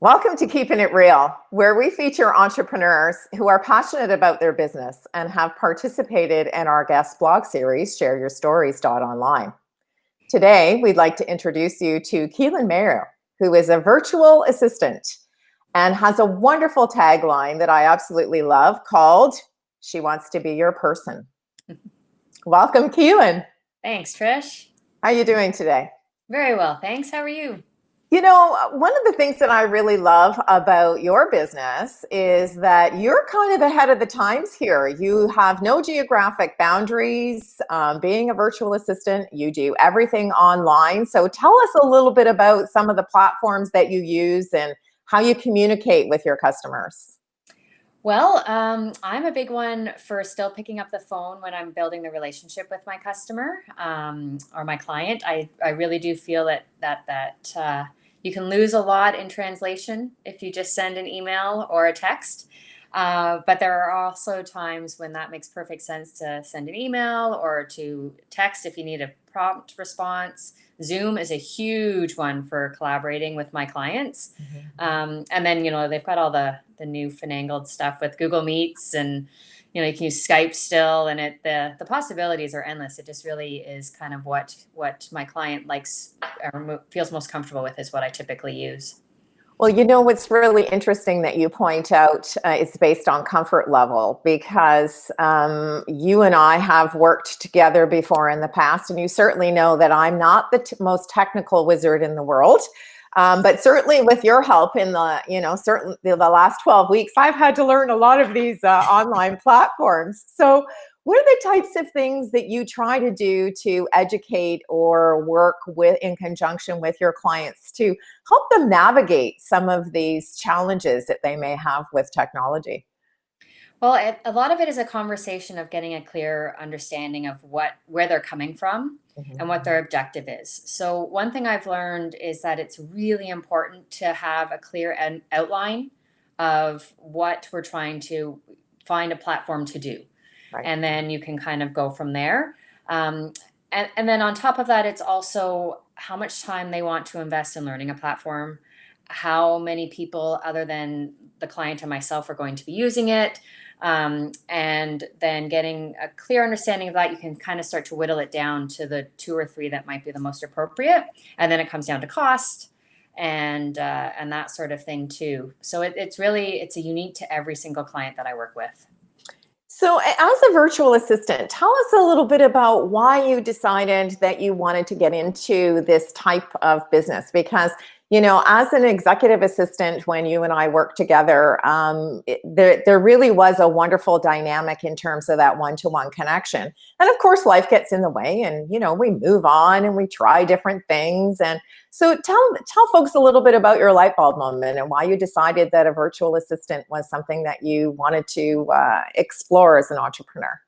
Welcome to Keeping It Real, where we feature entrepreneurs who are passionate about their business and have participated in our guest blog series, shareyourstories.online. Today, we'd like to introduce you to Keelin, who is a virtual assistant and has a wonderful tagline that I absolutely love called, "She wants to be your person." Welcome, Keelin. Thanks, Trish. How are you doing today? Very well, thanks. How are you? You know, one of the things that I really love about your business is that you're kind of ahead of the times here. You have no geographic boundaries. Being a virtual assistant, you do everything online. So tell us a little bit about some of the platforms that you use and how you communicate with your customers. Well, I'm a big one for still picking up the phone when I'm building the relationship with my customer or my client. I really do feel that you can lose a lot in translation if you just send an email or a text. But there are also times when that makes perfect sense to send an email or to text if you need a prompt response. Zoom is a huge one for collaborating with my clients. And then, they've got all the new finagled stuff with Google Meets and, you can use Skype still. And the possibilities are endless. It just really is kind of what my client likes or feels most comfortable with is what I typically use. Well, you know what's really interesting that you point out is based on comfort level because you and I have worked together before in the past, and you certainly know that I'm not the most technical wizard in the world. But certainly with your help in certainly the last 12 weeks, I've had to learn a lot of these online platforms. So what are the types of things that you try to do to educate or work with in conjunction with your clients to help them navigate some of these challenges that they may have with technology? Well, a lot of it is a conversation of getting a clear understanding of where they're coming from and Mhm. what their objective is. So one thing I've learned is that it's really important to have a clear outline of what we're trying to find a platform to do. Right. And then you can kind of go from there. Um, and then on top of that, it's also how much time they want to invest in learning a platform, how many people other than the client and myself are going to be using it, and then getting a clear understanding of that, you can kind of start to whittle it down to the two or three that might be the most appropriate. And then it comes down to cost and that sort of thing too. So it's a unique to every single client that I work with. So, as a virtual assistant, tell us a little bit about why you decided that you wanted to get into this type of business. Because, as an executive assistant, when you and I worked together, there really was a wonderful dynamic in terms of that one-to-one connection. And of course, life gets in the way, and we move on and we try different things. And so, tell folks a little bit about your light bulb moment and why you decided that a virtual assistant was something that you wanted to explore as an entrepreneur.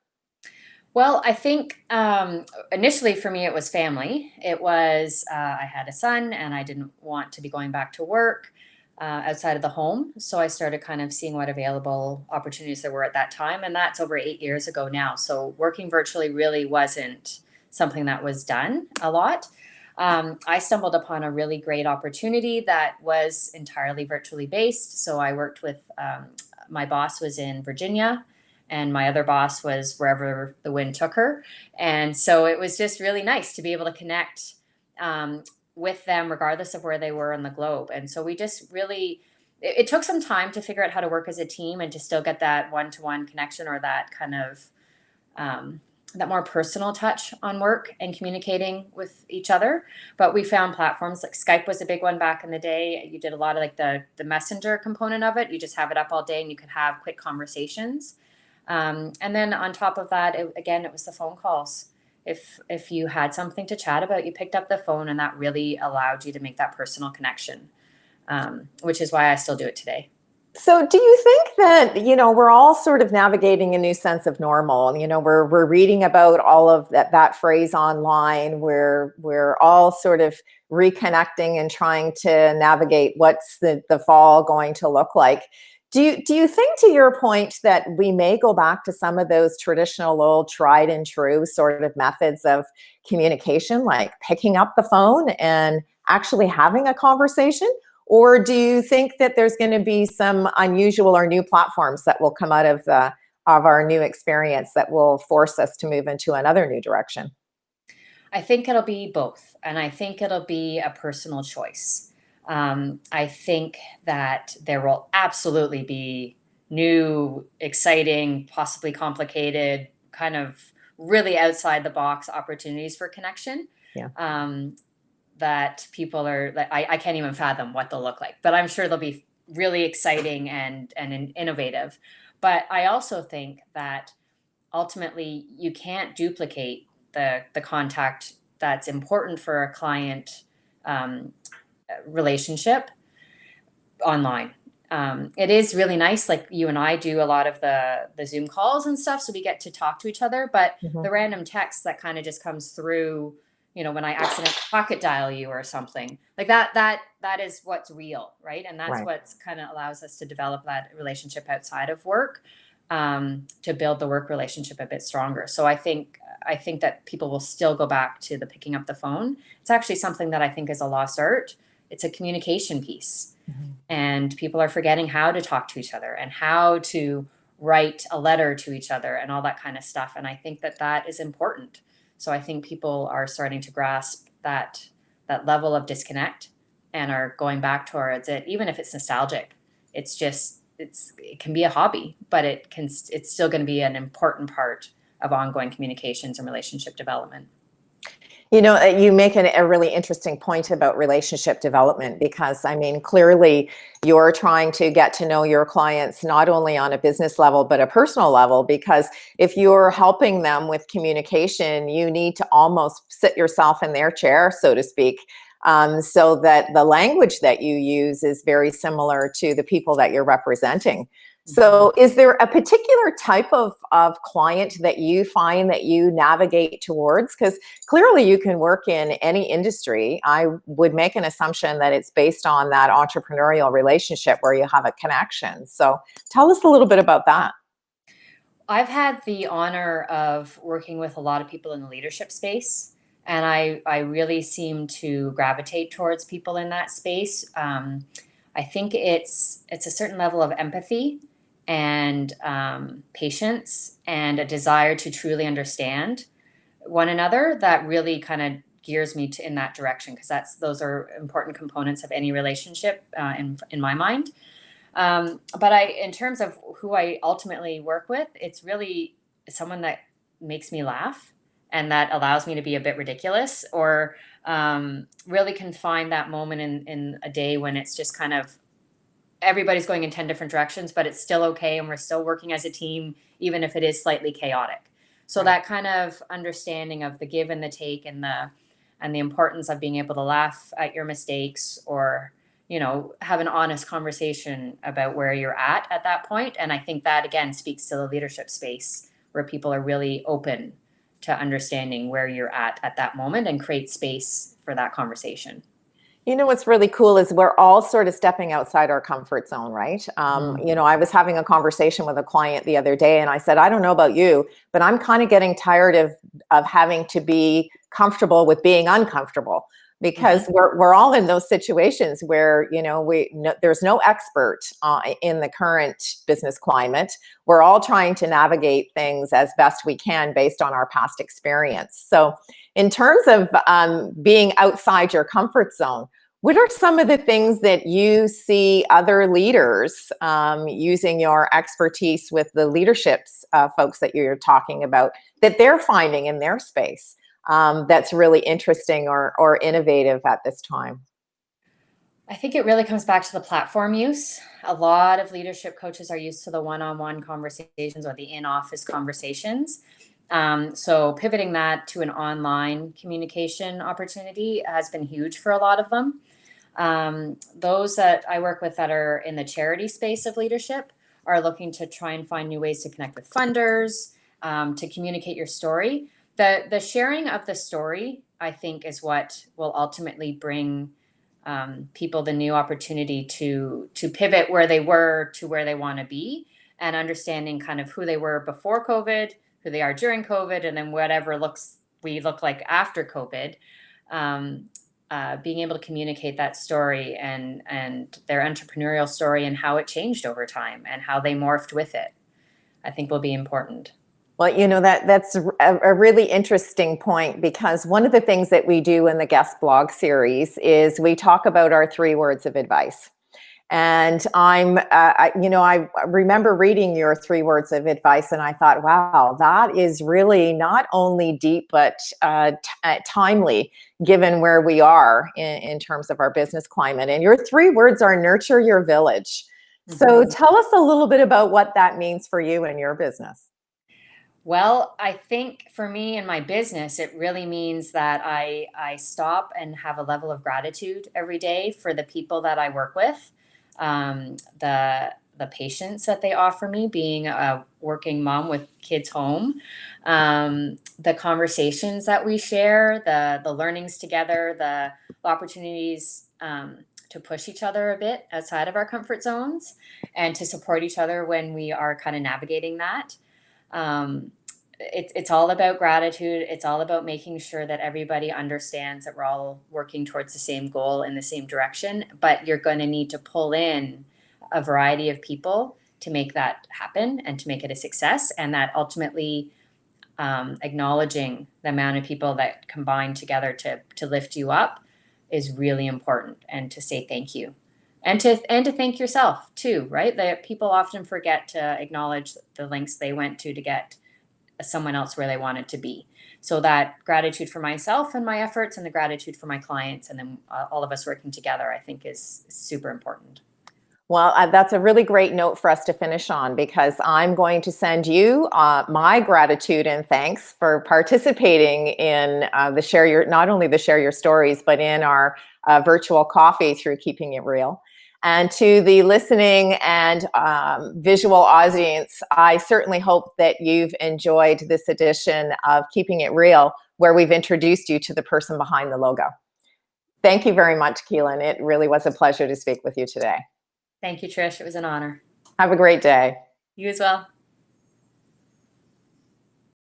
Well, I think initially for me, it was family. It was, I had a son and I didn't want to be going back to work outside of the home. So I started kind of seeing what available opportunities there were at that time. And that's over 8 years ago now. So working virtually really wasn't something that was done a lot. I stumbled upon a really great opportunity that was entirely virtually based. So I worked with, my boss was in Virginia and my other boss was wherever the wind took her. And so it was just really nice to be able to connect um, with them regardless of where they were in the globe. And so we just really, it took some time to figure out how to work as a team and to still get that one-to-one connection or that kind of um, that more personal touch on work and communicating with each other. But we found platforms like Skype was a big one back in the day. You did a lot of like the messenger component of it. You just have it up all day and you could have quick conversations. And then on top of that, it was the phone calls. If you had something to chat about, you picked up the phone, and that really allowed you to make that personal connection, which is why I still do it today. So, do you think that we're all sort of navigating a new sense of normal? We're reading about all of that phrase online. We're all sort of reconnecting and trying to navigate what's the fall going to look like. Do you think, to your point, that we may go back to some of those traditional old tried and true sort of methods of communication, like picking up the phone and actually having a conversation? Or do you think that there's going to be some unusual or new platforms that will come out of our new experience that will force us to move into another new direction? I think it'll be both, and I think it'll be a personal choice. I think that there will absolutely be new, exciting, possibly complicated, kind of really outside the box opportunities for connection. Yeah. That people are, that I can't even fathom what they'll look like, but I'm sure they'll be really exciting and innovative. But I also think that ultimately you can't duplicate the contact that's important for a client relationship online. It is really nice, like you and I do a lot of the Zoom calls and stuff, so we get to talk to each other. But Mhm. the random text that kind of just comes through, when I accidentally pocket dial you or something like that is what's real, right? And that's Right. what's kind of allows us to develop that relationship outside of work, to build the work relationship a bit stronger. So I think that people will still go back to the picking up the phone. It's actually something that I think is a lost art. It's a communication piece, Mhm. and people are forgetting how to talk to each other and how to write a letter to each other and all that kind of stuff. And I think that that is important. So I think people are starting to grasp that level of disconnect and are going back towards it, even if it's nostalgic. It can be a hobby, but it's still going to be an important part of ongoing communications and relationship development. You make a really interesting point about relationship development because, I mean, clearly you're trying to get to know your clients not only on a business level, but a personal level. Because if you're helping them with communication, you need to almost sit yourself in their chair, so to speak, so that the language that you use is very similar to the people that you're representing. Mhm. So, is there a particular type of client that you find that you navigate towards? Because clearly you can work in any industry. I would make an assumption that it's based on that entrepreneurial relationship where you have a connection. So tell us a little bit about that. I've had the honor of working with a lot of people in the leadership space, and I really seem to gravitate towards people in that space. I think it's a certain level of empathy and patience and a desire to truly understand one another that really kind of gears me to in that direction, because those are important components of any relationship, in my mind. But in terms of who I ultimately work with, it's really someone that makes me laugh and that allows me to be a bit ridiculous, or really can find that moment in a day when it's just kind of everybody's going in 10 different directions, but it's still okay. And we're still working as a team, even if it is slightly chaotic. So Right. that kind of understanding of the give and the take, and the importance of being able to laugh at your mistakes, or have an honest conversation about where you're at that point. And I think that again speaks to the leadership space, where people are really open to understanding where you're at that moment, and create space for that conversation. What's really cool is we're all sort of stepping outside our comfort zone, right? Mhm. I was having a conversation with a client the other day, and I said, I don't know about you, but I'm kind of getting tired of having to be comfortable with being uncomfortable, because Mhm. we're all in those situations where there's no expert in the current business climate. We're all trying to navigate things as best we can based on our past experience. So in terms of being outside your comfort zone, what are some of the things that you see other leaders using your expertise with the leaderships folks that you're talking about, that they're finding in their space that's really interesting or innovative at this time? I think it really comes back to the platform use. A lot of leadership coaches are used to the one-on-one conversations or the in-office conversations. So pivoting that to an online communication opportunity has been huge for a lot of them. Those that I work with that are in the charity space of leadership are looking to try and find new ways to connect with funders, to communicate your story. The sharing of the story, I think, is what will ultimately bring people the new opportunity to pivot where they were to where they want to be, and understanding kind of who they were before COVID, who they are during COVID, and then whatever looks we look like after COVID. Um, being able to communicate that story and their entrepreneurial story and how it changed over time and how they morphed with it, I think will be important. Well, that's a really interesting point, because one of the things that we do in the guest blog series is we talk about our 3 words of advice. And I remember reading your 3 words of advice, and I thought, wow, that is really not only deep, but timely, given where we are in terms of our business climate. And your 3 words are nurture your village. So tell us a little bit about what that means for you and your business. Well, I think for me in my business, it really means that I stop and have a level of gratitude every day for the people that I work with, the patience that they offer me, being a working mom with kids home, the conversations that we share, the learnings together, the opportunities to push each other a bit outside of our comfort zones, and to support each other when we are kind of navigating that. um, it's all about gratitude. It's all about making sure that everybody understands that we're all working towards the same goal in the same direction, but you're going to need to pull in a variety of people to make that happen and to make it a success. And that ultimately, acknowledging the amount of people that combine together to lift you up is really important, and to say thank you. And to thank yourself too, right? That people often forget to acknowledge the lengths they went to get someone else where they wanted to be. So that gratitude for myself and my efforts, and the gratitude for my clients, and then all of us working together, I think is super important. Well, that's a really great note for us to finish on, because I'm going to send you my gratitude and thanks for participating in not only the Share Your Stories, but in our virtual coffee through Keeping It Real. And to the listening and visual audience, I certainly hope that you've enjoyed this edition of Keeping It Real, where we've introduced you to the person behind the logo. Thank you very much, Keelin. It really was a pleasure to speak with you today. Thank you, Trish. It was an honor. Have a great day. You as well.